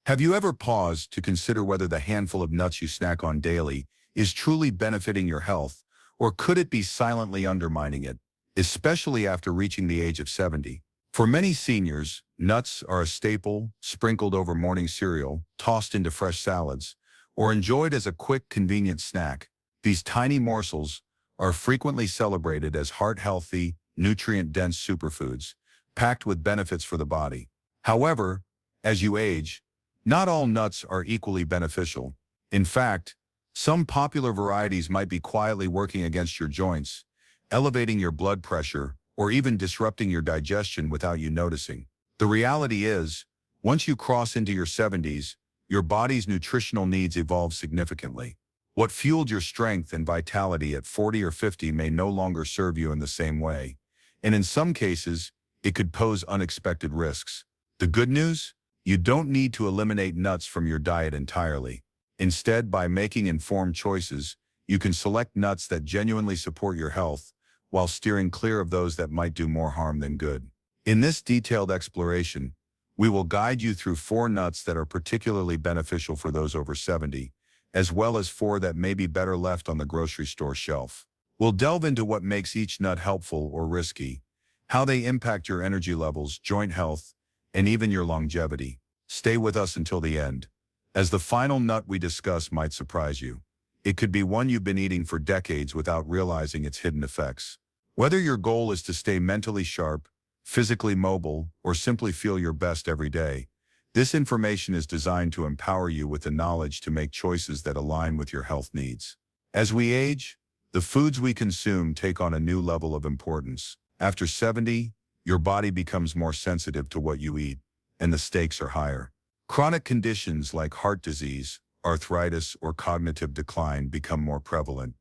Have you ever paused to consider whether the handful of nuts you snack on daily is truly benefiting your health, or could it be silently undermining it, especially after reaching the age of 70? For many seniors, nuts are a staple, sprinkled over morning cereal, tossed into fresh salads, or enjoyed as a quick, convenient snack. These tiny morsels are frequently celebrated as heart-healthy, nutrient-dense superfoods, packed with benefits for the body. However, as you age, not all nuts are equally beneficial. In fact, some popular varieties might be quietly working against your joints, elevating your blood pressure, or even disrupting your digestion without you noticing. The reality is, once you cross into your 70s, your body's nutritional needs evolve significantly. What fueled your strength and vitality at 40 or 50 may no longer serve you in the same way, and in some cases, it could pose unexpected risks. The good news? You don't need to eliminate nuts from your diet entirely. Instead, by making informed choices, you can select nuts that genuinely support your health, while steering clear of those that might do more harm than good. In this detailed exploration, we will guide you through 4 nuts that are particularly beneficial for those over 70, as well as 4 that may be better left on the grocery store shelf. We'll delve into what makes each nut helpful or risky, how they impact your energy levels, joint health, and even your longevity. Stay with us until the end, as the final nut we discuss might surprise you. It could be one you've been eating for decades without realizing its hidden effects. Whether your goal is to stay mentally sharp, physically mobile, or simply feel your best every day, this information is designed to empower you with the knowledge to make choices that align with your health needs. As we age, the foods we consume take on a new level of importance. After 70, your body becomes more sensitive to what you eat, and the stakes are higher. Chronic conditions like heart disease, arthritis, or cognitive decline become more prevalent,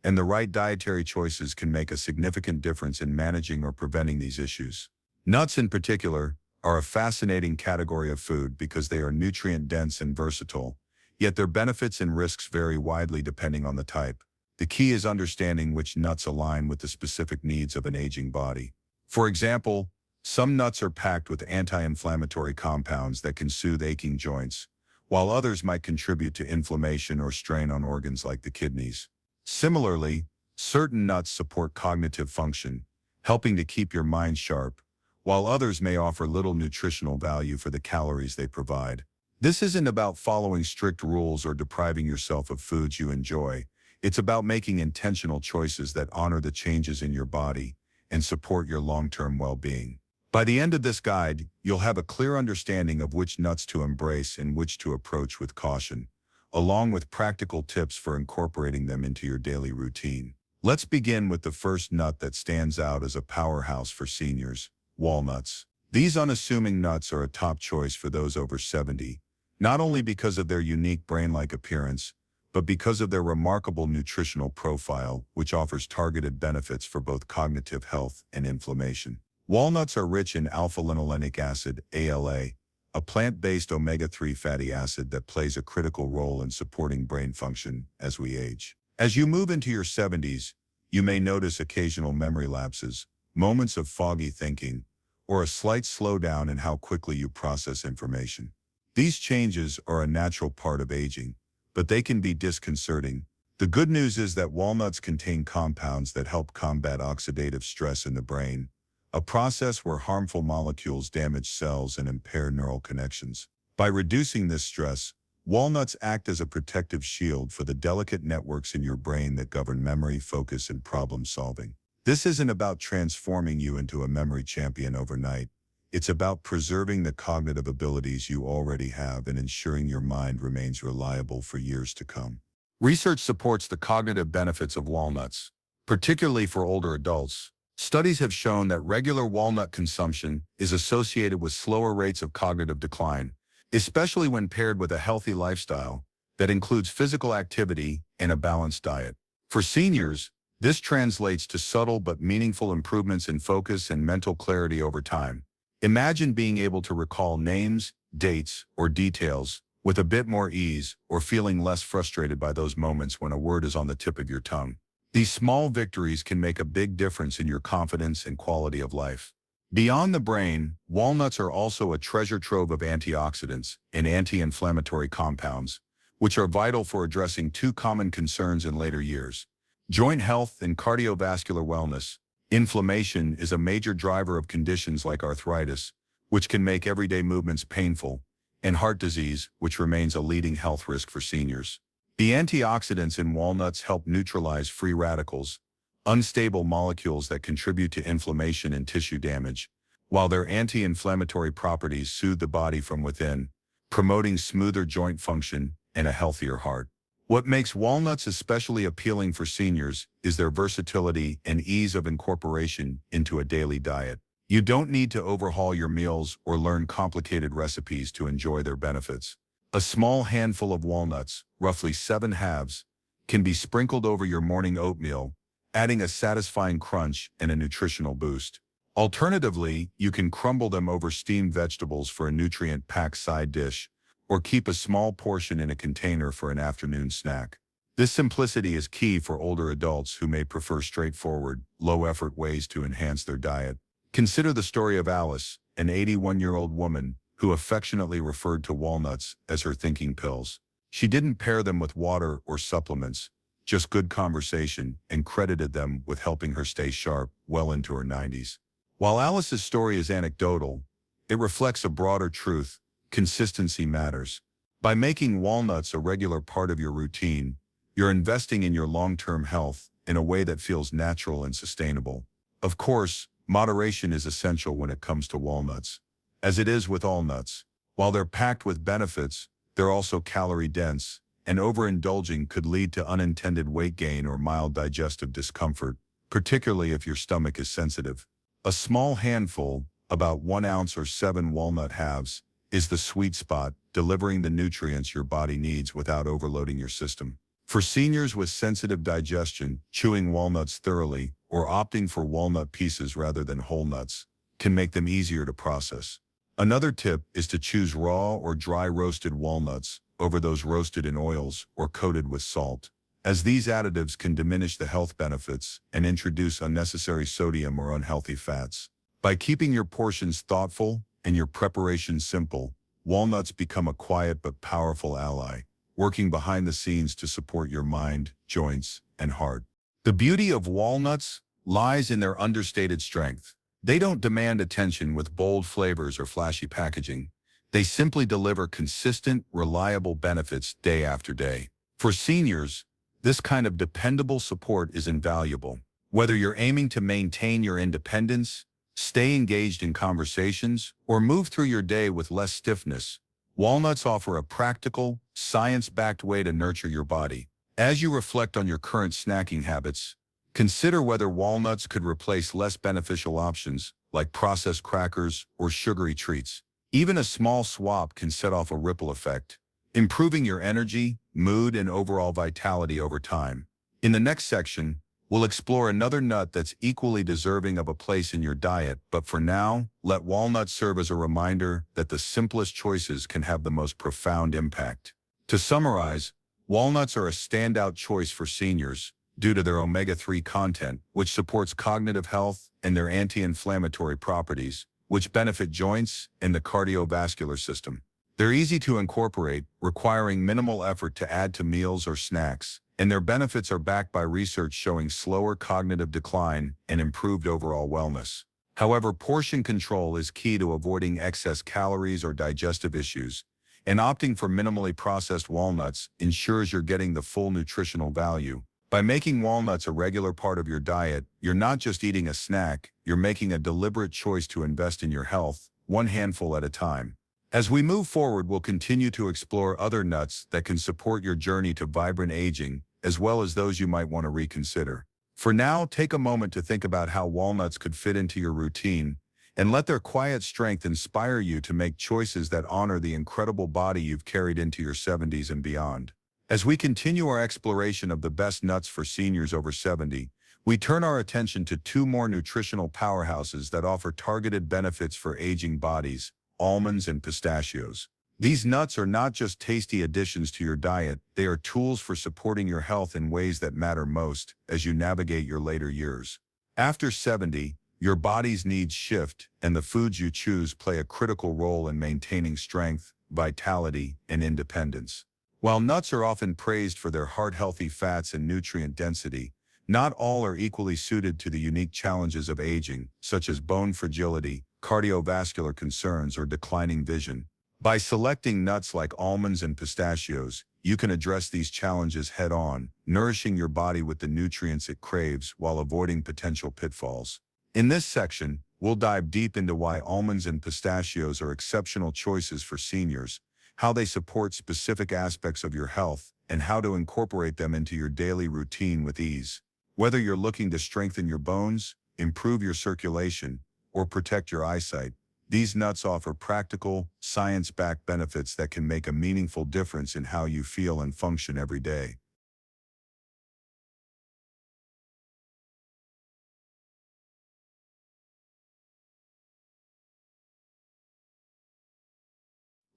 and the right dietary choices can make a significant difference in managing or preventing these issues. Nuts in particular are a fascinating category of food because they are nutrient-dense and versatile, yet their benefits and risks vary widely depending on the type. The key is understanding which nuts align with the specific needs of an aging body. For example, some nuts are packed with anti-inflammatory compounds that can soothe aching joints, while others might contribute to inflammation or strain on organs like the kidneys. Similarly, certain nuts support cognitive function, helping to keep your mind sharp, while others may offer little nutritional value for the calories they provide. This isn't about following strict rules or depriving yourself of foods you enjoy. It's about making intentional choices that honor the changes in your body and support your long-term well-being. By the end of this guide, you'll have a clear understanding of which nuts to embrace and which to approach with caution, along with practical tips for incorporating them into your daily routine. Let's begin with the first nut that stands out as a powerhouse for seniors: walnuts. These unassuming nuts are a top choice for those over 70, not only because of their unique brain-like appearance, but because of their remarkable nutritional profile, which offers targeted benefits for both cognitive health and inflammation. Walnuts are rich in alpha-linolenic acid, ALA, a plant-based omega-3 fatty acid that plays a critical role in supporting brain function as we age. As you move into your 70s, you may notice occasional memory lapses, moments of foggy thinking, or a slight slowdown in how quickly you process information. These changes are a natural part of aging, but they can be disconcerting. The good news is that walnuts contain compounds that help combat oxidative stress in the brain, a process where harmful molecules damage cells and impair neural connections. By reducing this stress, walnuts act as a protective shield for the delicate networks in your brain that govern memory, focus, and problem solving. This isn't about transforming you into a memory champion overnight. It's about preserving the cognitive abilities you already have and ensuring your mind remains reliable for years to come. Research supports the cognitive benefits of walnuts, particularly for older adults. Studies have shown that regular walnut consumption is associated with slower rates of cognitive decline, especially when paired with a healthy lifestyle that includes physical activity and a balanced diet. For seniors, this translates to subtle but meaningful improvements in focus and mental clarity over time. Imagine being able to recall names, dates, or details with a bit more ease, or feeling less frustrated by those moments when a word is on the tip of your tongue. These small victories can make a big difference in your confidence and quality of life. Beyond the brain, walnuts are also a treasure trove of antioxidants and anti-inflammatory compounds, which are vital for addressing two common concerns in later years: joint health and cardiovascular wellness. Inflammation is a major driver of conditions like arthritis, which can make everyday movements painful, and heart disease, which remains a leading health risk for seniors. The antioxidants in walnuts help neutralize free radicals, unstable molecules that contribute to inflammation and tissue damage, while their anti-inflammatory properties soothe the body from within, promoting smoother joint function and a healthier heart. What makes walnuts especially appealing for seniors is their versatility and ease of incorporation into a daily diet. You don't need to overhaul your meals or learn complicated recipes to enjoy their benefits. A small handful of walnuts, roughly 7 halves, can be sprinkled over your morning oatmeal, adding a satisfying crunch and a nutritional boost. Alternatively, you can crumble them over steamed vegetables for a nutrient-packed side dish, or keep a small portion in a container for an afternoon snack. This simplicity is key for older adults who may prefer straightforward, low-effort ways to enhance their diet. Consider the story of Alice, an 81-year-old woman who affectionately referred to walnuts as her thinking pills. She didn't pair them with water or supplements, just good conversation, and credited them with helping her stay sharp well into her 90s. While Alice's story is anecdotal, it reflects a broader truth: consistency matters. By making walnuts a regular part of your routine, you're investing in your long-term health in a way that feels natural and sustainable. Of course, moderation is essential when it comes to walnuts, as it is with all nuts. While they're packed with benefits, they're also calorie-dense, and overindulging could lead to unintended weight gain or mild digestive discomfort, particularly if your stomach is sensitive. A small handful, about 1 ounce or 7 walnut halves, is the sweet spot, delivering the nutrients your body needs without overloading your system. For seniors with sensitive digestion, chewing walnuts thoroughly or opting for walnut pieces rather than whole nuts can make them easier to process. Another tip is to choose raw or dry roasted walnuts over those roasted in oils or coated with salt, as these additives can diminish the health benefits and introduce unnecessary sodium or unhealthy fats. By keeping your portions thoughtful and your preparation simple, walnuts become a quiet but powerful ally, working behind the scenes to support your mind, joints, and heart. The beauty of walnuts lies in their understated strength. They don't demand attention with bold flavors or flashy packaging. They simply deliver consistent, reliable benefits day after day. For seniors, this kind of dependable support is invaluable. Whether you're aiming to maintain your independence, stay engaged in conversations, or move through your day with less stiffness, walnuts offer a practical, science-backed way to nurture your body. As you reflect on your current snacking habits, consider whether walnuts could replace less beneficial options like processed crackers or sugary treats. Even a small swap can set off a ripple effect, improving your energy, mood, and overall vitality over time. In the next section, we'll explore another nut that's equally deserving of a place in your diet, but for now, let walnuts serve as a reminder that the simplest choices can have the most profound impact. To summarize, walnuts are a standout choice for seniors due to their omega-3 content, which supports cognitive health, and their anti-inflammatory properties, which benefit joints and the cardiovascular system. They're easy to incorporate, requiring minimal effort to add to meals or snacks, and their benefits are backed by research showing slower cognitive decline and improved overall wellness. However, portion control is key to avoiding excess calories or digestive issues, and opting for minimally processed walnuts ensures you're getting the full nutritional value. By making walnuts a regular part of your diet, you're not just eating a snack, you're making a deliberate choice to invest in your health, one handful at a time. As we move forward, we'll continue to explore other nuts that can support your journey to vibrant aging, as well as those you might want to reconsider. For now, take a moment to think about how walnuts could fit into your routine, and let their quiet strength inspire you to make choices that honor the incredible body you've carried into your 70s and beyond. As we continue our exploration of the best nuts for seniors over 70, we turn our attention to 2 more nutritional powerhouses that offer targeted benefits for aging bodies: almonds and pistachios. These nuts are not just tasty additions to your diet, they are tools for supporting your health in ways that matter most as you navigate your later years. After 70, your body's needs shift, and the foods you choose play a critical role in maintaining strength, vitality, and independence. While nuts are often praised for their heart-healthy fats and nutrient density, not all are equally suited to the unique challenges of aging, such as bone fragility, cardiovascular concerns, or declining vision. By selecting nuts like almonds and pistachios, you can address these challenges head-on, nourishing your body with the nutrients it craves while avoiding potential pitfalls. In this section, we'll dive deep into why almonds and pistachios are exceptional choices for seniors, how they support specific aspects of your health, and how to incorporate them into your daily routine with ease. Whether you're looking to strengthen your bones, improve your circulation, or protect your eyesight, these nuts offer practical, science-backed benefits that can make a meaningful difference in how you feel and function every day.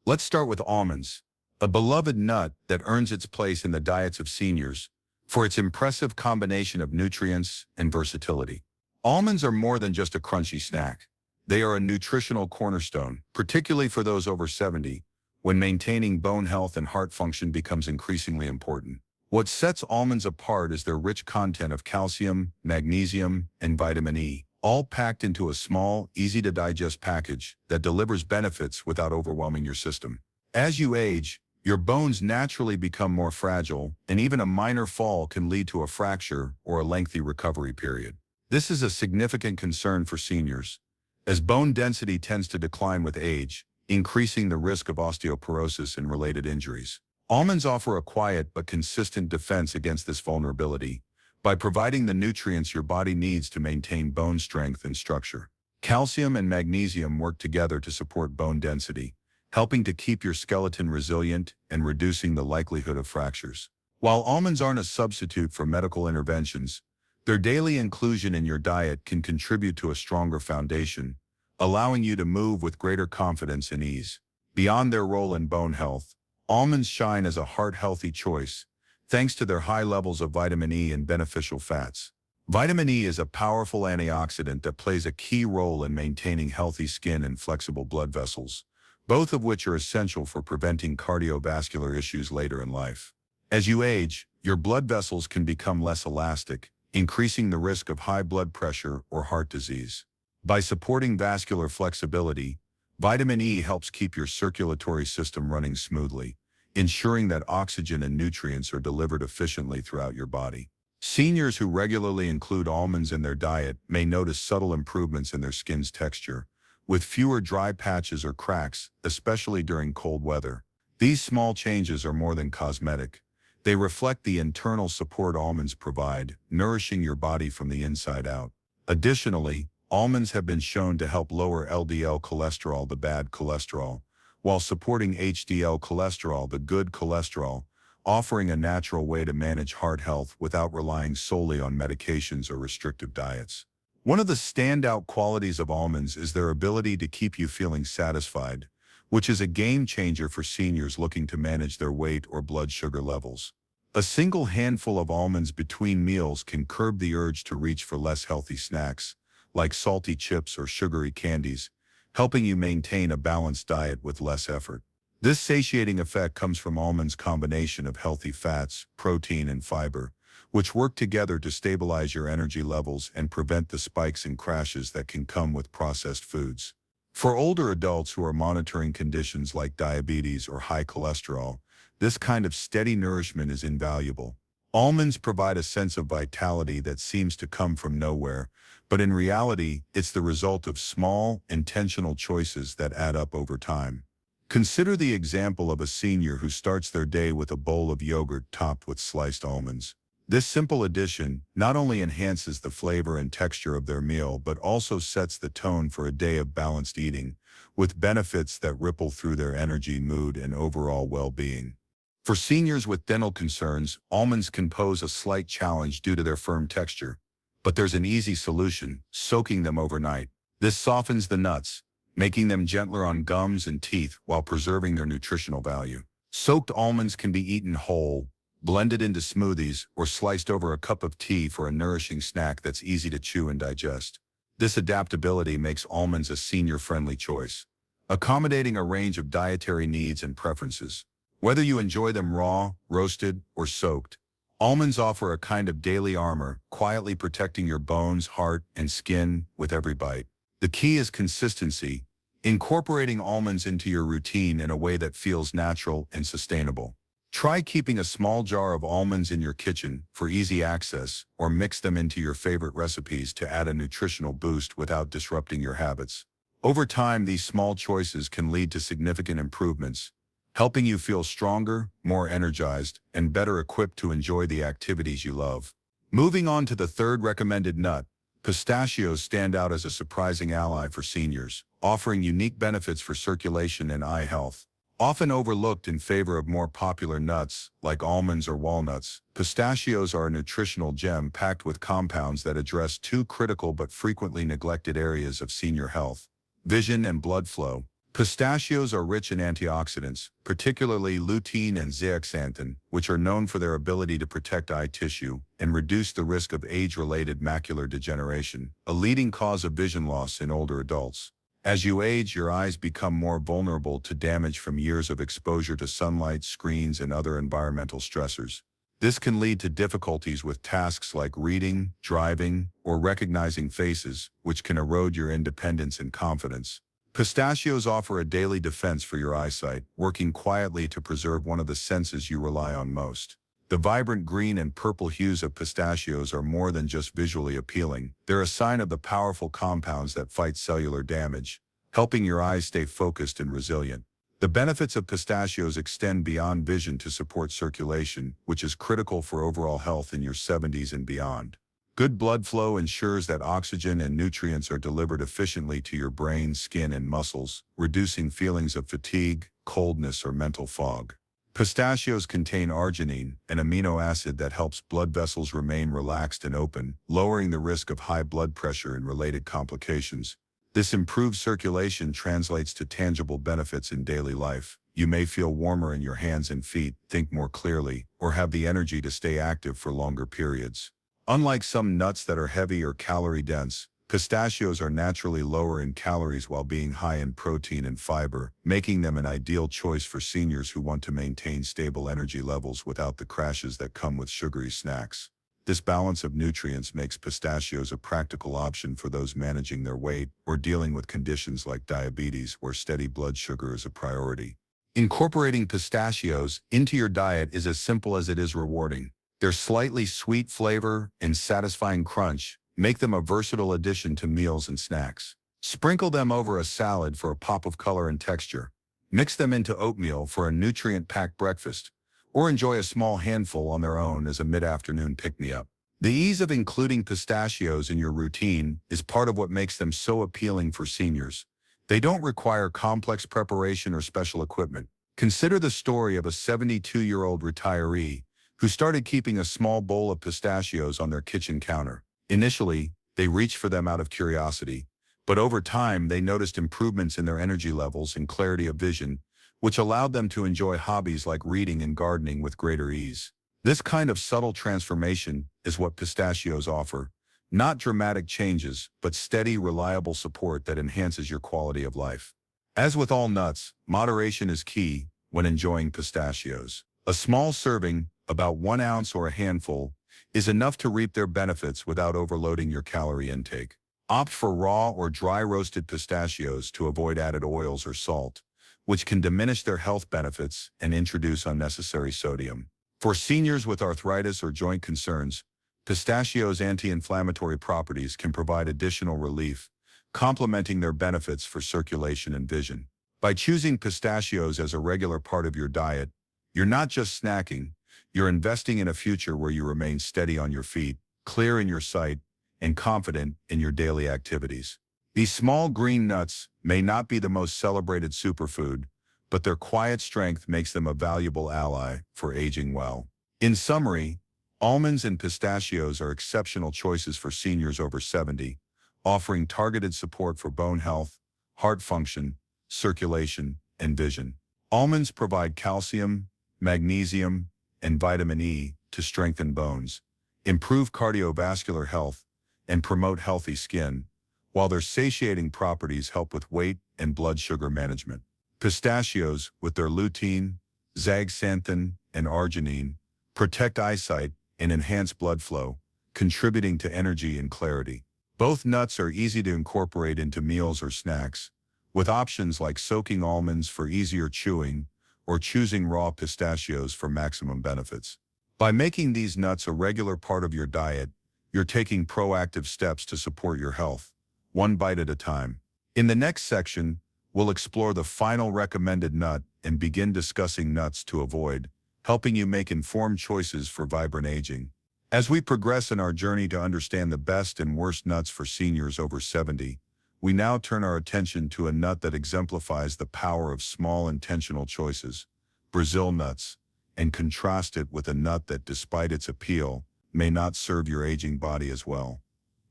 Let's start with almonds, a beloved nut that earns its place in the diets of seniors for its impressive combination of nutrients and versatility. Almonds are more than just a crunchy snack. They are a nutritional cornerstone, particularly for those over 70, when maintaining bone health and heart function becomes increasingly important. What sets almonds apart is their rich content of calcium, magnesium, and vitamin E, all packed into a small, easy-to-digest package that delivers benefits without overwhelming your system. As you age, your bones naturally become more fragile, and even a minor fall can lead to a fracture or a lengthy recovery period. This is a significant concern for seniors, as bone density tends to decline with age, increasing the risk of osteoporosis and related injuries. Almonds offer a quiet but consistent defense against this vulnerability by providing the nutrients your body needs to maintain bone strength and structure. Calcium and magnesium work together to support bone density, helping to keep your skeleton resilient and reducing the likelihood of fractures. While almonds aren't a substitute for medical interventions, their daily inclusion in your diet can contribute to a stronger foundation, allowing you to move with greater confidence and ease. Beyond their role in bone health, almonds shine as a heart-healthy choice, thanks to their high levels of vitamin E and beneficial fats. Vitamin E is a powerful antioxidant that plays a key role in maintaining healthy skin and flexible blood vessels, both of which are essential for preventing cardiovascular issues later in life. As you age, your blood vessels can become less elastic, increasing the risk of high blood pressure or heart disease. By supporting vascular flexibility, vitamin E helps keep your circulatory system running smoothly, ensuring that oxygen and nutrients are delivered efficiently throughout your body. Seniors who regularly include almonds in their diet may notice subtle improvements in their skin's texture, with fewer dry patches or cracks, especially during cold weather. These small changes are more than cosmetic. They reflect the internal support almonds provide, nourishing your body from the inside out. Additionally, almonds have been shown to help lower LDL cholesterol, the bad cholesterol, while supporting HDL cholesterol, the good cholesterol, offering a natural way to manage heart health without relying solely on medications or restrictive diets. One of the standout qualities of almonds is their ability to keep you feeling satisfied, which is a game changer for seniors looking to manage their weight or blood sugar levels. A single handful of almonds between meals can curb the urge to reach for less healthy snacks, like salty chips or sugary candies, helping you maintain a balanced diet with less effort. This satiating effect comes from almonds' combination of healthy fats, protein, and fiber, which work together to stabilize your energy levels and prevent the spikes and crashes that can come with processed foods. For older adults who are monitoring conditions like diabetes or high cholesterol, this kind of steady nourishment is invaluable. Almonds provide a sense of vitality that seems to come from nowhere, but in reality, it's the result of small, intentional choices that add up over time. Consider the example of a senior who starts their day with a bowl of yogurt topped with sliced almonds. This simple addition not only enhances the flavor and texture of their meal, but also sets the tone for a day of balanced eating, with benefits that ripple through their energy, mood, and overall well-being. For seniors with dental concerns, almonds can pose a slight challenge due to their firm texture, but there's an easy solution: soaking them overnight. This softens the nuts, making them gentler on gums and teeth while preserving their nutritional value. Soaked almonds can be eaten whole, blended into smoothies, or sliced over a cup of tea for a nourishing snack that's easy to chew and digest. This adaptability makes almonds a senior-friendly choice, accommodating a range of dietary needs and preferences. Whether you enjoy them raw, roasted, or soaked, almonds offer a kind of daily armor, quietly protecting your bones, heart, and skin with every bite. The key is consistency, incorporating almonds into your routine in a way that feels natural and sustainable. Try keeping a small jar of almonds in your kitchen for easy access, or mix them into your favorite recipes to add a nutritional boost without disrupting your habits. Over time, these small choices can lead to significant improvements, helping you feel stronger, more energized, and better equipped to enjoy the activities you love. Moving on to the third recommended nut, pistachios stand out as a surprising ally for seniors, offering unique benefits for circulation and eye health. Often overlooked in favor of more popular nuts, like almonds or walnuts, pistachios are a nutritional gem packed with compounds that address two critical but frequently neglected areas of senior health: vision and blood flow. Pistachios are rich in antioxidants, particularly lutein and zeaxanthin, which are known for their ability to protect eye tissue and reduce the risk of age-related macular degeneration, a leading cause of vision loss in older adults. As you age, your eyes become more vulnerable to damage from years of exposure to sunlight, screens, and other environmental stressors. This can lead to difficulties with tasks like reading, driving, or recognizing faces, which can erode your independence and confidence. Pistachios offer a daily defense for your eyesight, working quietly to preserve one of the senses you rely on most. The vibrant green and purple hues of pistachios are more than just visually appealing. They're a sign of the powerful compounds that fight cellular damage, helping your eyes stay focused and resilient. The benefits of pistachios extend beyond vision to support circulation, which is critical for overall health in your 70s and beyond. Good blood flow ensures that oxygen and nutrients are delivered efficiently to your brain, skin, and muscles, reducing feelings of fatigue, coldness, or mental fog. Pistachios contain arginine, an amino acid that helps blood vessels remain relaxed and open, lowering the risk of high blood pressure and related complications. This improved circulation translates to tangible benefits in daily life. You may feel warmer in your hands and feet, think more clearly, or have the energy to stay active for longer periods. Unlike some nuts that are heavy or calorie-dense, pistachios are naturally lower in calories while being high in protein and fiber, making them an ideal choice for seniors who want to maintain stable energy levels without the crashes that come with sugary snacks. This balance of nutrients makes pistachios a practical option for those managing their weight or dealing with conditions like diabetes where steady blood sugar is a priority. Incorporating pistachios into your diet is as simple as it is rewarding. Their slightly sweet flavor and satisfying crunch make them a versatile addition to meals and snacks. Sprinkle them over a salad for a pop of color and texture. Mix them into oatmeal for a nutrient-packed breakfast, or enjoy a small handful on their own as a mid-afternoon pick-me-up. The ease of including pistachios in your routine is part of what makes them so appealing for seniors. They don't require complex preparation or special equipment. Consider the story of a 72-year-old retiree who started keeping a small bowl of pistachios on their kitchen counter. Initially, they reached for them out of curiosity, but over time they noticed improvements in their energy levels and clarity of vision, which allowed them to enjoy hobbies like reading and gardening with greater ease. This kind of subtle transformation is what pistachios offer, not dramatic changes, but steady, reliable support that enhances your quality of life. As with all nuts, moderation is key when enjoying pistachios. A small serving, about 1 ounce or a handful, is enough to reap their benefits without overloading your calorie intake. Opt for raw or dry roasted pistachios to avoid added oils or salt, which can diminish their health benefits and introduce unnecessary sodium. For seniors with arthritis or joint concerns, pistachios' anti-inflammatory properties can provide additional relief, complementing their benefits for circulation and vision. By choosing pistachios as a regular part of your diet, you're not just snacking, you're investing in a future where you remain steady on your feet, clear in your sight, and confident in your daily activities. These small green nuts may not be the most celebrated superfood, but their quiet strength makes them a valuable ally for aging well. In summary, almonds and pistachios are exceptional choices for seniors over 70, offering targeted support for bone health, heart function, circulation, and vision. Almonds provide calcium, magnesium, and vitamin E to strengthen bones, improve cardiovascular health, and promote healthy skin, while their satiating properties help with weight and blood sugar management. Pistachios, with their lutein, zeaxanthin, and arginine, protect eyesight and enhance blood flow, contributing to energy and clarity. Both nuts are easy to incorporate into meals or snacks, with options like soaking almonds for easier chewing or choosing raw pistachios for maximum benefits. By making these nuts a regular part of your diet, you're taking proactive steps to support your health, one bite at a time. In the next section, we'll explore the final recommended nut and begin discussing nuts to avoid, helping you make informed choices for vibrant aging. As we progress in our journey to understand the best and worst nuts for seniors over 70, we now turn our attention to a nut that exemplifies the power of small intentional choices, Brazil nuts, and contrast it with a nut that, despite its appeal, may not serve your aging body as well.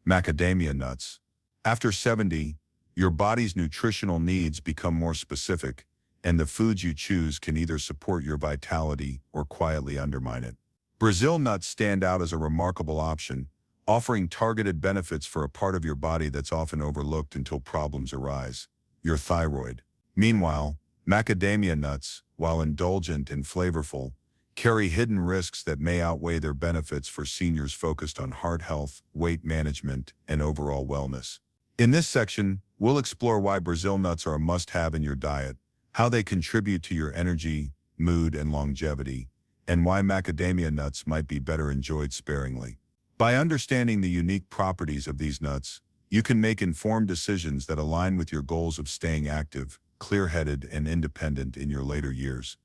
Macadamia nuts. After 70, your body's nutritional needs become more specific, and the foods you choose can either support your vitality or quietly undermine it. Brazil nuts stand out as a remarkable option, offering targeted benefits for a part of your body that's often overlooked until problems arise, your thyroid. Meanwhile, macadamia nuts, while indulgent and flavorful, carry hidden risks that may outweigh their benefits for seniors focused on heart health, weight management, and overall wellness. In this section, we'll explore why Brazil nuts are a must-have in your diet, how they contribute to your energy, mood, and longevity, and why macadamia nuts might be better enjoyed sparingly. By understanding the unique properties of these nuts, you can make informed decisions that align with your goals of staying active, clear-headed, and independent in your later years.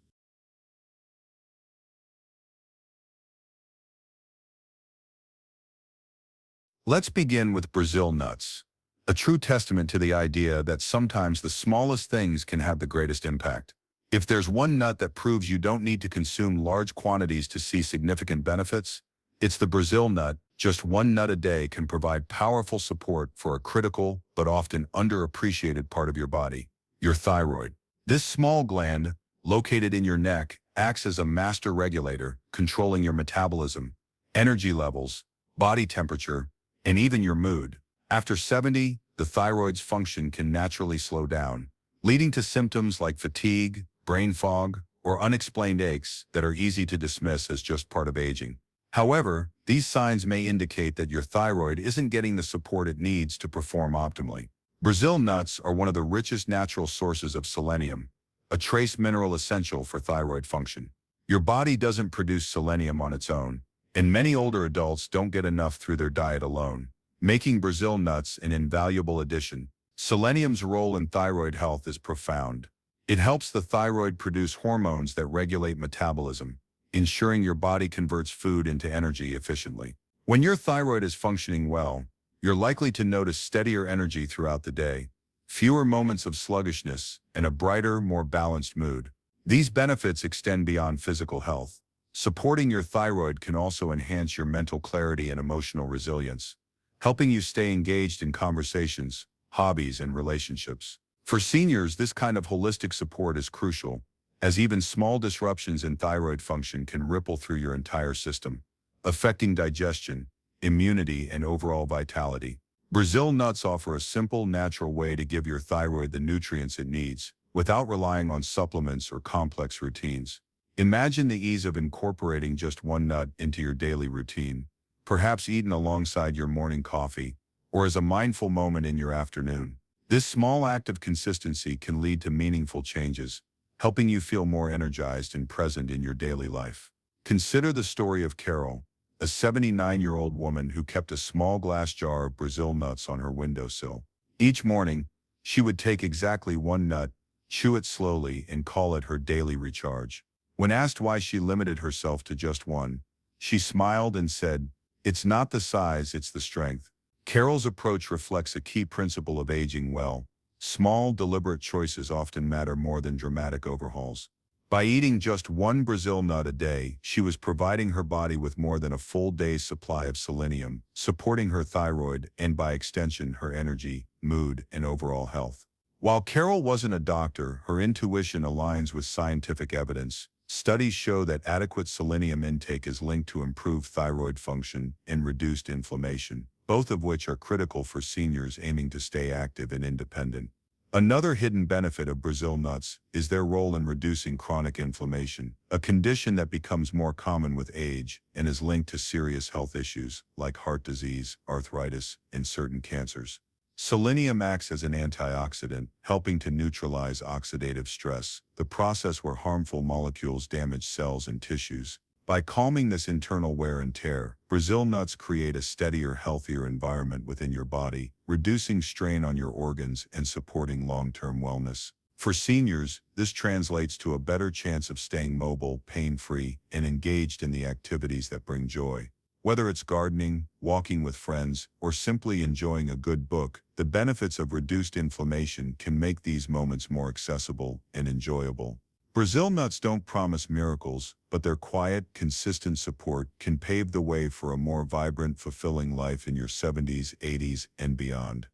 Let's begin with Brazil nuts, a true testament to the idea that sometimes the smallest things can have the greatest impact. If there's one nut that proves you don't need to consume large quantities to see significant benefits, it's the Brazil nut. Just one nut a day can provide powerful support for a critical but often underappreciated part of your body, your thyroid. This small gland, located in your neck, acts as a master regulator, controlling your metabolism, energy levels, body temperature, and even your mood. After 70, the thyroid's function can naturally slow down, leading to symptoms like fatigue, brain fog, or unexplained aches that are easy to dismiss as just part of aging. However, these signs may indicate that your thyroid isn't getting the support it needs to perform optimally. Brazil nuts are one of the richest natural sources of selenium, a trace mineral essential for thyroid function. Your body doesn't produce selenium on its own, and many older adults don't get enough through their diet alone, making Brazil nuts an invaluable addition. Selenium's role in thyroid health is profound. It helps the thyroid produce hormones that regulate metabolism, ensuring your body converts food into energy efficiently. When your thyroid is functioning well, you're likely to notice steadier energy throughout the day, fewer moments of sluggishness, and a brighter, more balanced mood. These benefits extend beyond physical health. Supporting your thyroid can also enhance your mental clarity and emotional resilience, helping you stay engaged in conversations, hobbies, and relationships. For seniors, this kind of holistic support is crucial, as even small disruptions in thyroid function can ripple through your entire system, affecting digestion, immunity, and overall vitality. Brazil nuts offer a simple, natural way to give your thyroid the nutrients it needs, without relying on supplements or complex routines. Imagine the ease of incorporating just one nut into your daily routine, perhaps eaten alongside your morning coffee, or as a mindful moment in your afternoon. This small act of consistency can lead to meaningful changes, helping you feel more energized and present in your daily life. Consider the story of Carol, a 79-year-old woman who kept a small glass jar of Brazil nuts on her windowsill. Each morning, she would take exactly one nut, chew it slowly, and call it her daily recharge. When asked why she limited herself to just one, she smiled and said, "It's not the size, it's the strength." Carol's approach reflects a key principle of aging well. Small, deliberate choices often matter more than dramatic overhauls. By eating just one Brazil nut a day, she was providing her body with more than a full day's supply of selenium, supporting her thyroid and, by extension, her energy, mood, and overall health. While Carol wasn't a doctor, her intuition aligns with scientific evidence. Studies show that adequate selenium intake is linked to improved thyroid function and reduced inflammation, both of which are critical for seniors aiming to stay active and independent. Another hidden benefit of Brazil nuts is their role in reducing chronic inflammation, a condition that becomes more common with age and is linked to serious health issues like heart disease, arthritis, and certain cancers. Selenium acts as an antioxidant, helping to neutralize oxidative stress, the process where harmful molecules damage cells and tissues. By calming this internal wear and tear, Brazil nuts create a steadier, healthier environment within your body, reducing strain on your organs and supporting long-term wellness. For seniors, this translates to a better chance of staying mobile, pain-free, and engaged in the activities that bring joy. Whether it's gardening, walking with friends, or simply enjoying a good book, the benefits of reduced inflammation can make these moments more accessible and enjoyable. Brazil nuts don't promise miracles, but their quiet, consistent support can pave the way for a more vibrant, fulfilling life in your 70s, 80s, and beyond.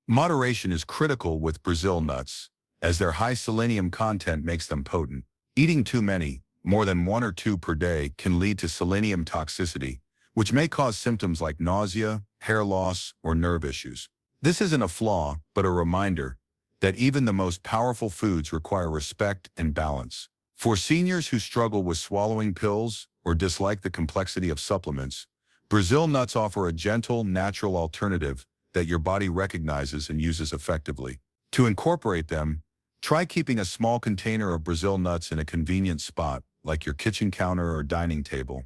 Moderation is critical with Brazil nuts, as their high selenium content makes them potent. Eating too many, more than 1 or 2 per day, can lead to selenium toxicity, which may cause symptoms like nausea, hair loss, or nerve issues. This isn't a flaw, but a reminder that even the most powerful foods require respect and balance. For seniors who struggle with swallowing pills or dislike the complexity of supplements, Brazil nuts offer a gentle, natural alternative that your body recognizes and uses effectively. To incorporate them, try keeping a small container of Brazil nuts in a convenient spot, like your kitchen counter or dining table,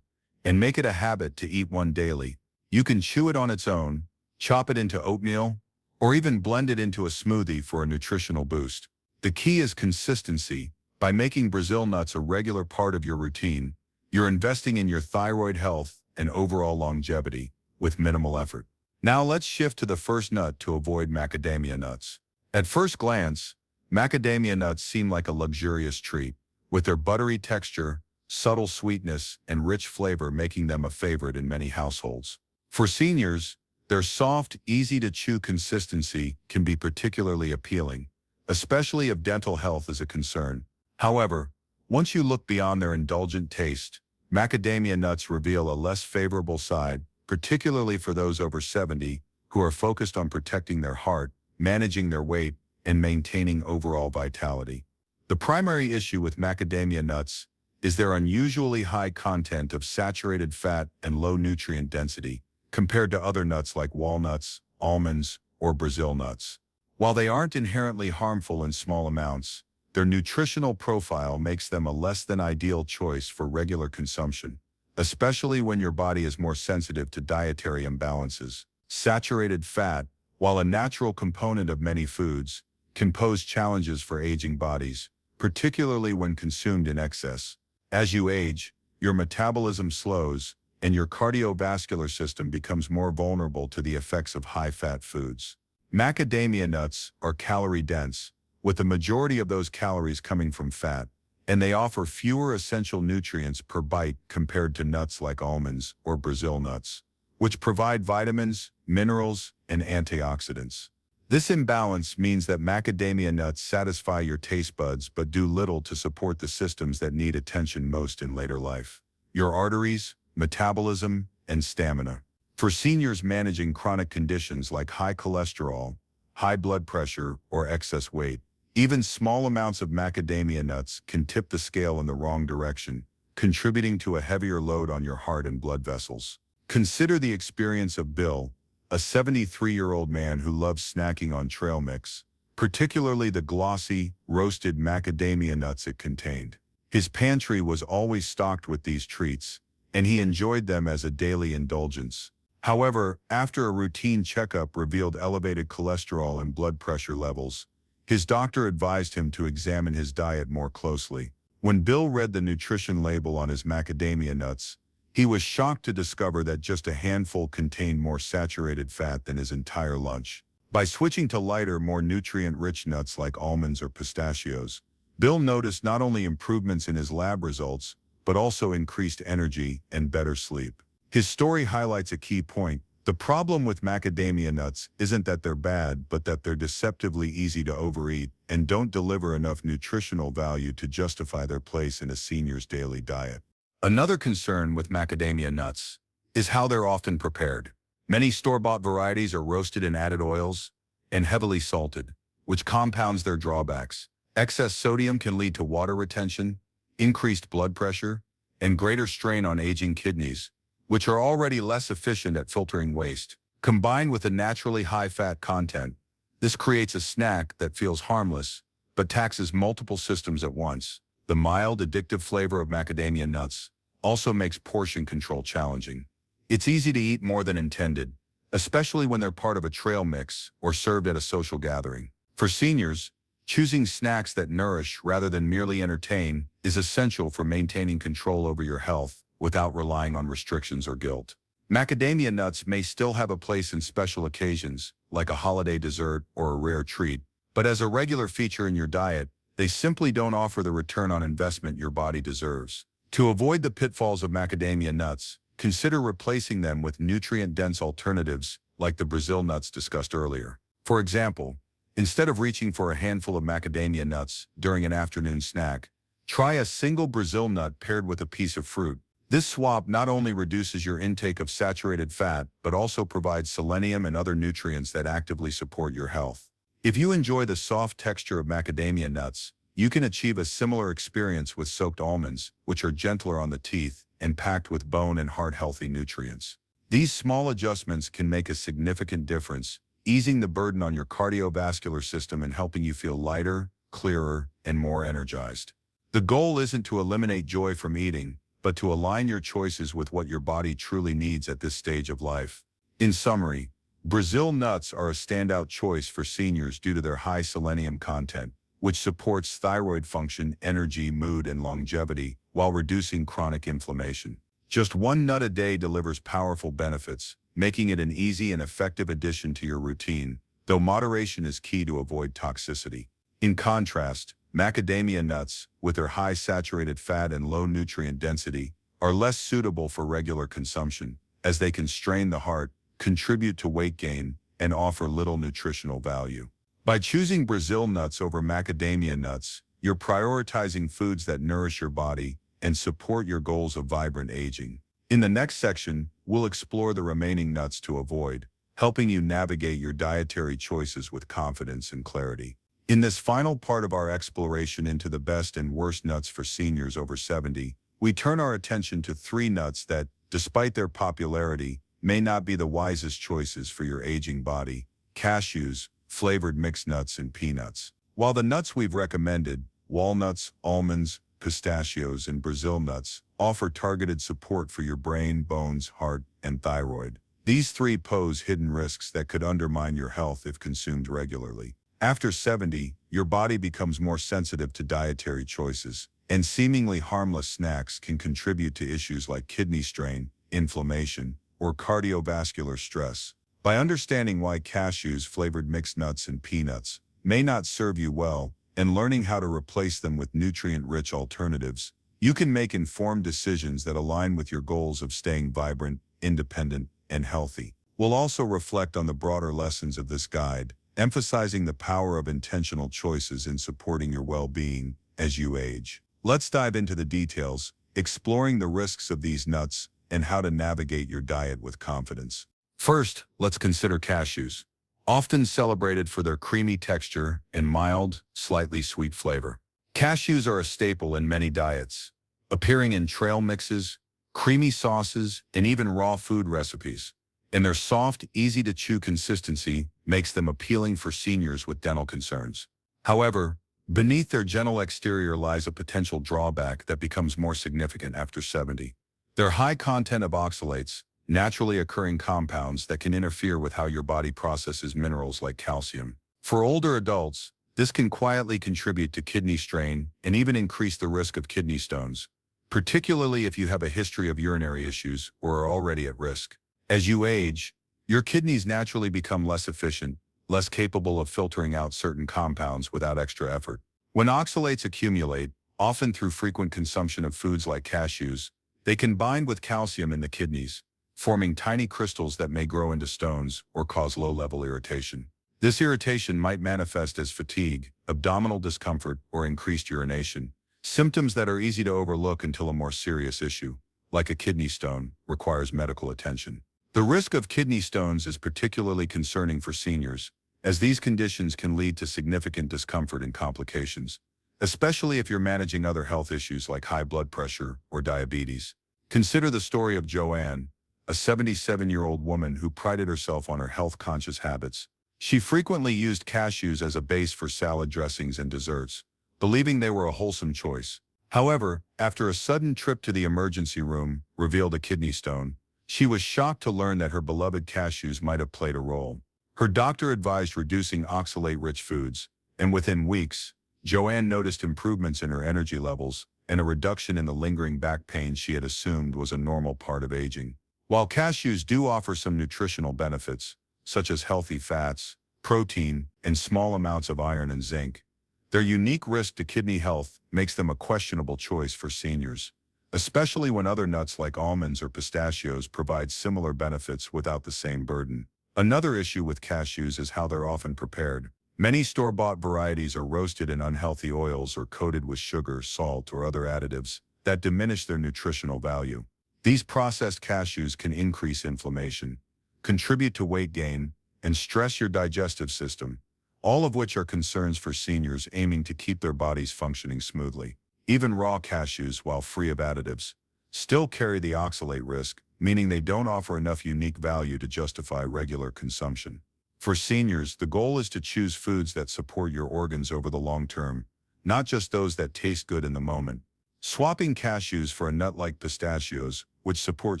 and make it a habit to eat one daily. You can chew it on its own, chop it into oatmeal, or even blend it into a smoothie for a nutritional boost. The key is consistency. By making Brazil nuts a regular part of your routine, you're investing in your thyroid health and overall longevity with minimal effort. Now let's shift to the first nut to avoid: macadamia nuts. At first glance, macadamia nuts seem like a luxurious treat, with their buttery texture, subtle sweetness, and rich flavor making them a favorite in many households. For seniors, their soft, easy-to-chew consistency can be particularly appealing, especially if dental health is a concern. However, once you look beyond their indulgent taste, macadamia nuts reveal a less favorable side, particularly for those over 70 who are focused on protecting their heart, managing their weight, and maintaining overall vitality. The primary issue with macadamia nuts is their unusually high content of saturated fat and low nutrient density, compared to other nuts like walnuts, almonds, or Brazil nuts. While they aren't inherently harmful in small amounts, their nutritional profile makes them a less than ideal choice for regular consumption, especially when your body is more sensitive to dietary imbalances. Saturated fat, while a natural component of many foods, can pose challenges for aging bodies, particularly when consumed in excess. As you age, your metabolism slows, and your cardiovascular system becomes more vulnerable to the effects of high-fat foods. Macadamia nuts are calorie-dense, with the majority of those calories coming from fat, and they offer fewer essential nutrients per bite compared to nuts like almonds or Brazil nuts, which provide vitamins, minerals, and antioxidants. This imbalance means that macadamia nuts satisfy your taste buds but do little to support the systems that need attention most in later life: your arteries, metabolism, and stamina. For seniors managing chronic conditions like high cholesterol, high blood pressure, or excess weight, even small amounts of macadamia nuts can tip the scale in the wrong direction, contributing to a heavier load on your heart and blood vessels. Consider the experience of Bill, a 73-year-old man who loves snacking on trail mix, particularly the glossy, roasted macadamia nuts it contained. His pantry was always stocked with these treats, and he enjoyed them as a daily indulgence. However, after a routine checkup revealed elevated cholesterol and blood pressure levels, his doctor advised him to examine his diet more closely. When Bill read the nutrition label on his macadamia nuts, he was shocked to discover that just a handful contained more saturated fat than his entire lunch. By switching to lighter, more nutrient-rich nuts like almonds or pistachios, Bill noticed not only improvements in his lab results, but also increased energy and better sleep. His story highlights a key point. The problem with macadamia nuts isn't that they're bad, but that they're deceptively easy to overeat and don't deliver enough nutritional value to justify their place in a senior's daily diet. Another concern with macadamia nuts is how they're often prepared. Many store-bought varieties are roasted in added oils and heavily salted, which compounds their drawbacks. Excess sodium can lead to water retention, increased blood pressure, and greater strain on aging kidneys, which are already less efficient at filtering waste. Combined with a naturally high fat content, this creates a snack that feels harmless, but taxes multiple systems at once. The mild, addictive flavor of macadamia nuts also makes portion control challenging. It's easy to eat more than intended, especially when they're part of a trail mix or served at a social gathering. For seniors, choosing snacks that nourish rather than merely entertain is essential for maintaining control over your health without relying on restrictions or guilt. Macadamia nuts may still have a place in special occasions, like a holiday dessert or a rare treat, but as a regular feature in your diet, they simply don't offer the return on investment your body deserves. To avoid the pitfalls of macadamia nuts, consider replacing them with nutrient-dense alternatives like the Brazil nuts discussed earlier. For example, instead of reaching for a handful of macadamia nuts during an afternoon snack, try a single Brazil nut paired with a piece of fruit. This swap not only reduces your intake of saturated fat, but also provides selenium and other nutrients that actively support your health. If you enjoy the soft texture of macadamia nuts, you can achieve a similar experience with soaked almonds, which are gentler on the teeth and packed with bone and heart-healthy nutrients. These small adjustments can make a significant difference, easing the burden on your cardiovascular system and helping you feel lighter, clearer, and more energized. The goal isn't to eliminate joy from eating, but to align your choices with what your body truly needs at this stage of life. In summary, Brazil nuts are a standout choice for seniors due to their high selenium content, which supports thyroid function, energy, mood, and longevity while reducing chronic inflammation. Just one nut a day delivers powerful benefits, making it an easy and effective addition to your routine, though moderation is key to avoid toxicity. In contrast, macadamia nuts, with their high saturated fat and low nutrient density, are less suitable for regular consumption, as they can strain the heart, contribute to weight gain, and offer little nutritional value. By choosing Brazil nuts over macadamia nuts, you're prioritizing foods that nourish your body and support your goals of vibrant aging. In the next section, we'll explore the remaining nuts to avoid, helping you navigate your dietary choices with confidence and clarity. In this final part of our exploration into the best and worst nuts for seniors over 70, we turn our attention to 3 nuts that, despite their popularity, may not be the wisest choices for your aging body: cashews, flavored mixed nuts, and peanuts. While the nuts we've recommended, walnuts, almonds, pistachios, and Brazil nuts, offer targeted support for your brain, bones, heart, and thyroid, these 3 pose hidden risks that could undermine your health if consumed regularly. After 70, your body becomes more sensitive to dietary choices, and seemingly harmless snacks can contribute to issues like kidney strain, inflammation, or cardiovascular stress. By understanding why cashews, flavored mixed nuts, and peanuts may not serve you well, and learning how to replace them with nutrient-rich alternatives, you can make informed decisions that align with your goals of staying vibrant, independent, and healthy. We'll also reflect on the broader lessons of this guide, emphasizing the power of intentional choices in supporting your well-being as you age. Let's dive into the details, exploring the risks of these nuts and how to navigate your diet with confidence. First, let's consider cashews, often celebrated for their creamy texture and mild, slightly sweet flavor. Cashews are a staple in many diets, appearing in trail mixes, creamy sauces, and even raw food recipes. And their soft, easy-to-chew consistency makes them appealing for seniors with dental concerns. However, beneath their gentle exterior lies a potential drawback that becomes more significant after 70. Their high content of oxalates, naturally occurring compounds that can interfere with how your body processes minerals like calcium. For older adults, this can quietly contribute to kidney strain and even increase the risk of kidney stones, particularly if you have a history of urinary issues or are already at risk. As you age, your kidneys naturally become less efficient, less capable of filtering out certain compounds without extra effort. When oxalates accumulate, often through frequent consumption of foods like cashews, they can bind with calcium in the kidneys, forming tiny crystals that may grow into stones or cause low-level irritation. This irritation might manifest as fatigue, abdominal discomfort, or increased urination, symptoms that are easy to overlook until a more serious issue. like a kidney stone, requires medical attention. The risk of kidney stones is particularly concerning for seniors, as these conditions can lead to significant discomfort and complications, especially if you're managing other health issues like high blood pressure or diabetes. Consider the story of Joanne, a 77-year-old woman who prided herself on her health-conscious habits. She frequently used cashews as a base for salad dressings and desserts, believing they were a wholesome choice. However, after a sudden trip to the emergency room revealed a kidney stone, she was shocked to learn that her beloved cashews might have played a role. Her doctor advised reducing oxalate-rich foods, and within weeks, Joanne noticed improvements in her energy levels and a reduction in the lingering back pain she had assumed was a normal part of aging. While cashews do offer some nutritional benefits, such as healthy fats, protein, and small amounts of iron and zinc, their unique risk to kidney health makes them a questionable choice for seniors, especially when other nuts like almonds or pistachios provide similar benefits without the same burden. Another issue with cashews is how they're often prepared. Many store-bought varieties are roasted in unhealthy oils or coated with sugar, salt, or other additives that diminish their nutritional value. These processed cashews can increase inflammation, contribute to weight gain, and stress your digestive system, all of which are concerns for seniors aiming to keep their bodies functioning smoothly. Even raw cashews, while free of additives, still carry the oxalate risk, meaning they don't offer enough unique value to justify regular consumption. For seniors, the goal is to choose foods that support your organs over the long term, not just those that taste good in the moment. Swapping cashews for a nut like pistachios, which support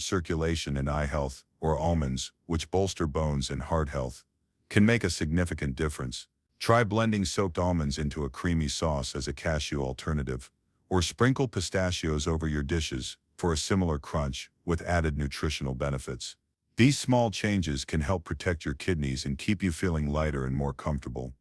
circulation and eye health, or almonds, which bolster bones and heart health, can make a significant difference. Try blending soaked almonds into a creamy sauce as a cashew alternative, or sprinkle pistachios over your dishes for a similar crunch with added nutritional benefits. These small changes can help protect your kidneys and keep you feeling lighter and more comfortable.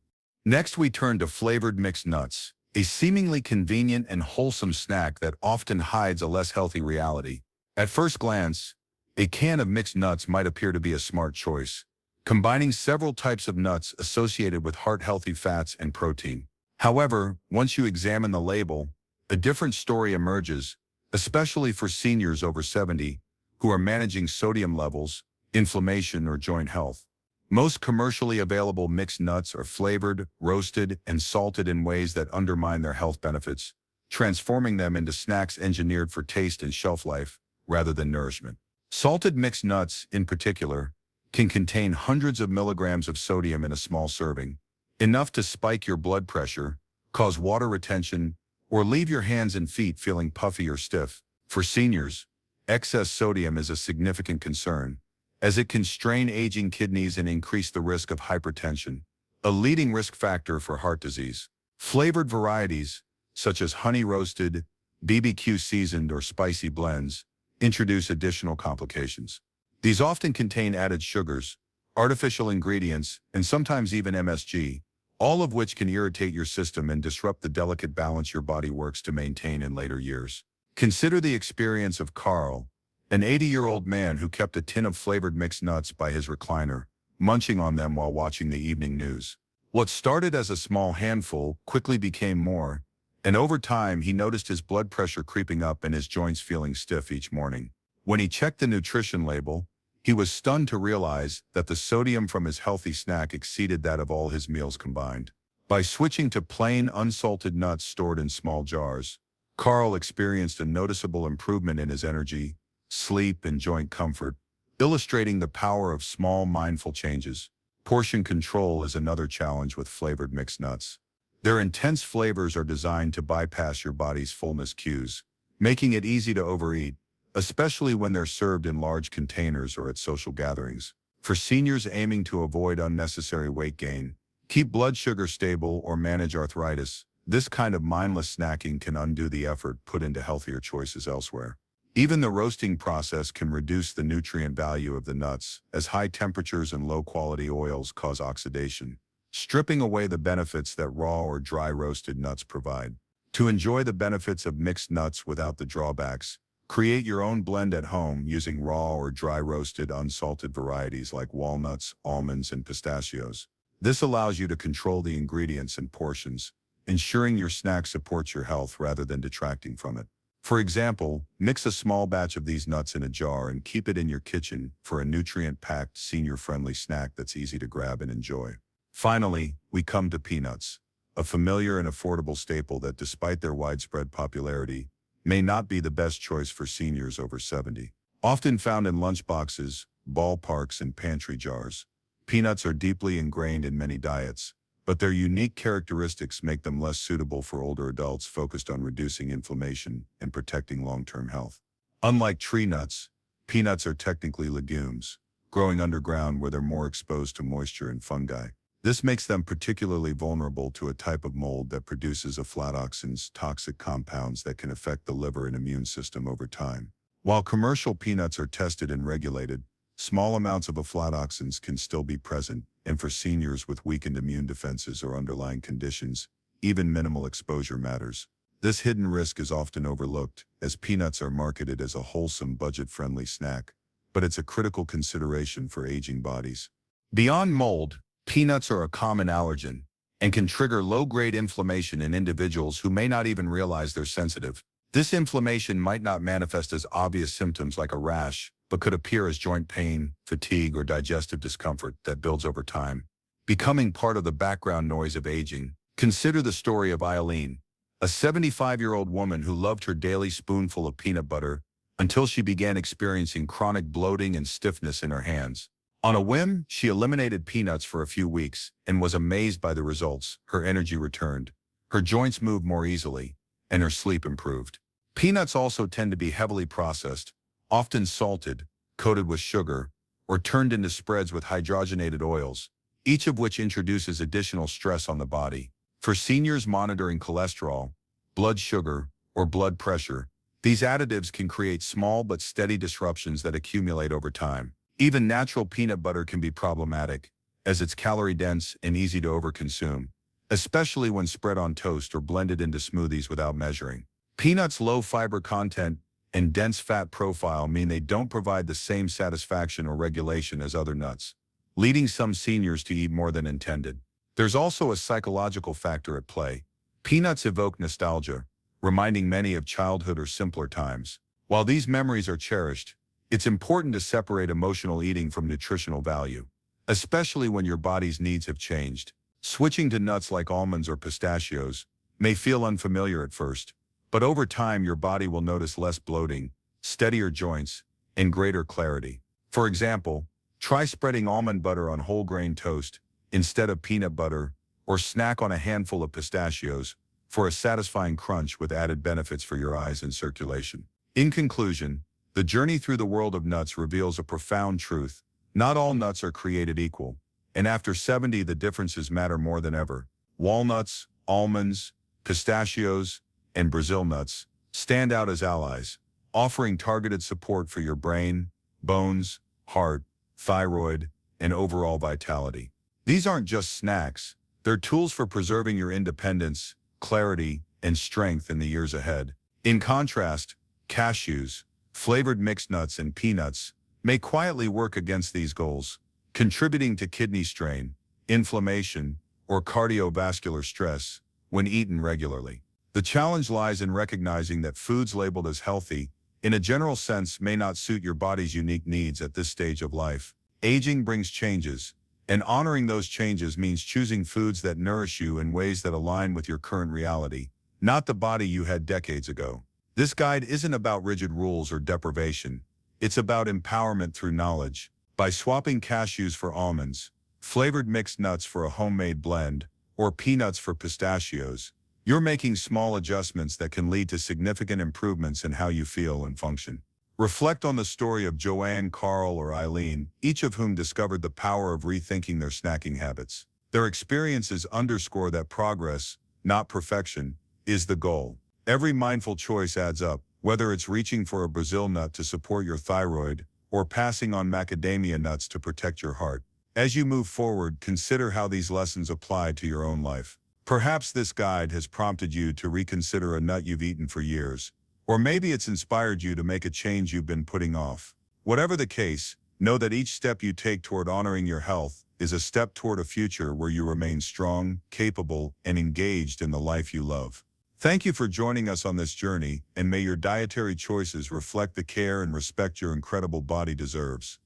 Next, we turn to flavored mixed nuts, a seemingly convenient and wholesome snack that often hides a less healthy reality. At first glance, a can of mixed nuts might appear to be a smart choice, combining several types of nuts associated with heart-healthy fats and protein. However, once you examine the label, a different story emerges, especially for seniors over 70 who are managing sodium levels, inflammation, or joint health. Most commercially available mixed nuts are flavored, roasted, and salted in ways that undermine their health benefits, transforming them into snacks engineered for taste and shelf life rather than nourishment. Salted mixed nuts, in particular, can contain hundreds of milligrams of sodium in a small serving, enough to spike your blood pressure, cause water retention, or leave your hands and feet feeling puffy or stiff. For seniors, excess sodium is a significant concern, as it can strain aging kidneys and increase the risk of hypertension, a leading risk factor for heart disease. Flavored varieties, such as honey-roasted, BBQ-seasoned, or spicy blends, introduce additional complications. These often contain added sugars, artificial ingredients, and sometimes even MSG, all of which can irritate your system and disrupt the delicate balance your body works to maintain in later years. Consider the experience of Carl, an 80-year-old man who kept a tin of flavored mixed nuts by his recliner, munching on them while watching the evening news. What started as a small handful quickly became more, and over time he noticed his blood pressure creeping up and his joints feeling stiff each morning. When he checked the nutrition label, he was stunned to realize that the sodium from his healthy snack exceeded that of all his meals combined. By switching to plain unsalted nuts stored in small jars, Carl experienced a noticeable improvement in his energy, sleep, and joint comfort, illustrating the power of small, mindful changes. Portion control is another challenge with flavored mixed nuts. Their intense flavors are designed to bypass your body's fullness cues, making it easy to overeat, especially when they're served in large containers or at social gatherings. For seniors aiming to avoid unnecessary weight gain, keep blood sugar stable, or manage arthritis, this kind of mindless snacking can undo the effort put into healthier choices elsewhere. Even the roasting process can reduce the nutrient value of the nuts, as high temperatures and low-quality oils cause oxidation, stripping away the benefits that raw or dry roasted nuts provide. To enjoy the benefits of mixed nuts without the drawbacks, create your own blend at home using raw or dry roasted unsalted varieties like walnuts, almonds, and pistachios. This allows you to control the ingredients and portions, ensuring your snack supports your health rather than detracting from it. For example, mix a small batch of these nuts in a jar and keep it in your kitchen for a nutrient-packed, senior-friendly snack that's easy to grab and enjoy. Finally, we come to peanuts, a familiar and affordable staple that, despite their widespread popularity, may not be the best choice for seniors over 70. Often found in lunchboxes, ballparks, and pantry jars, peanuts are deeply ingrained in many diets, but their unique characteristics make them less suitable for older adults focused on reducing inflammation and protecting long-term health. Unlike tree nuts, peanuts are technically legumes, growing underground where they're more exposed to moisture and fungi. This makes them particularly vulnerable to a type of mold that produces aflatoxins, toxic compounds that can affect the liver and immune system over time. While commercial peanuts are tested and regulated, small amounts of aflatoxins can still be present, and for seniors with weakened immune defenses or underlying conditions, even minimal exposure matters. This hidden risk is often overlooked, as peanuts are marketed as a wholesome, budget-friendly snack, but it's a critical consideration for aging bodies. Beyond mold, peanuts are a common allergen and can trigger low-grade inflammation in individuals who may not even realize they're sensitive. This inflammation might not manifest as obvious symptoms like a rash, but could appear as joint pain, fatigue, or digestive discomfort that builds over time, becoming part of the background noise of aging. Consider the story of Eileen, a 75-year-old woman who loved her daily spoonful of peanut butter until she began experiencing chronic bloating and stiffness in her hands. On a whim, she eliminated peanuts for a few weeks and was amazed by the results. Her energy returned, her joints moved more easily, and her sleep improved. Peanuts also tend to be heavily processed, often salted, coated with sugar, or turned into spreads with hydrogenated oils, each of which introduces additional stress on the body. For seniors monitoring cholesterol, blood sugar, or blood pressure, these additives can create small but steady disruptions that accumulate over time. Even natural peanut butter can be problematic, as it's calorie-dense and easy to overconsume, especially when spread on toast or blended into smoothies without measuring. Peanuts' low fiber content and dense fat profile mean they don't provide the same satisfaction or regulation as other nuts, leading some seniors to eat more than intended. There's also a psychological factor at play. Peanuts evoke nostalgia, reminding many of childhood or simpler times. While these memories are cherished, it's important to separate emotional eating from nutritional value, especially when your body's needs have changed. Switching to nuts like almonds or pistachios may feel unfamiliar at first, but over time your body will notice less bloating, steadier joints, and greater clarity. For example, try spreading almond butter on whole grain toast instead of peanut butter, or snack on a handful of pistachios for a satisfying crunch with added benefits for your eyes and circulation. In conclusion, the journey through the world of nuts reveals a profound truth. Not all nuts are created equal, and after 70 the differences matter more than ever. Walnuts, almonds, pistachios, and Brazil nuts stand out as allies, offering targeted support for your brain, bones, heart, thyroid, and overall vitality. These aren't just snacks, they're tools for preserving your independence, clarity, and strength in the years ahead. In contrast, cashews, flavored mixed nuts, and peanuts may quietly work against these goals, contributing to kidney strain, inflammation, or cardiovascular stress when eaten regularly. The challenge lies in recognizing that foods labeled as healthy, in a general sense, may not suit your body's unique needs at this stage of life. Aging brings changes, and honoring those changes means choosing foods that nourish you in ways that align with your current reality, not the body you had decades ago. This guide isn't about rigid rules or deprivation. It's about empowerment through knowledge. By swapping cashews for almonds, flavored mixed nuts for a homemade blend, or peanuts for pistachios, you're making small adjustments that can lead to significant improvements in how you feel and function. Reflect on the story of Joanne, Carl, or Eileen, each of whom discovered the power of rethinking their snacking habits. Their experiences underscore that progress, not perfection, is the goal. Every mindful choice adds up, whether it's reaching for a Brazil nut to support your thyroid or passing on macadamia nuts to protect your heart. As you move forward, consider how these lessons apply to your own life. Perhaps this guide has prompted you to reconsider a nut you've eaten for years, or maybe it's inspired you to make a change you've been putting off. Whatever the case, know that each step you take toward honoring your health is a step toward a future where you remain strong, capable, and engaged in the life you love. Thank you for joining us on this journey, and may your dietary choices reflect the care and respect your incredible body deserves.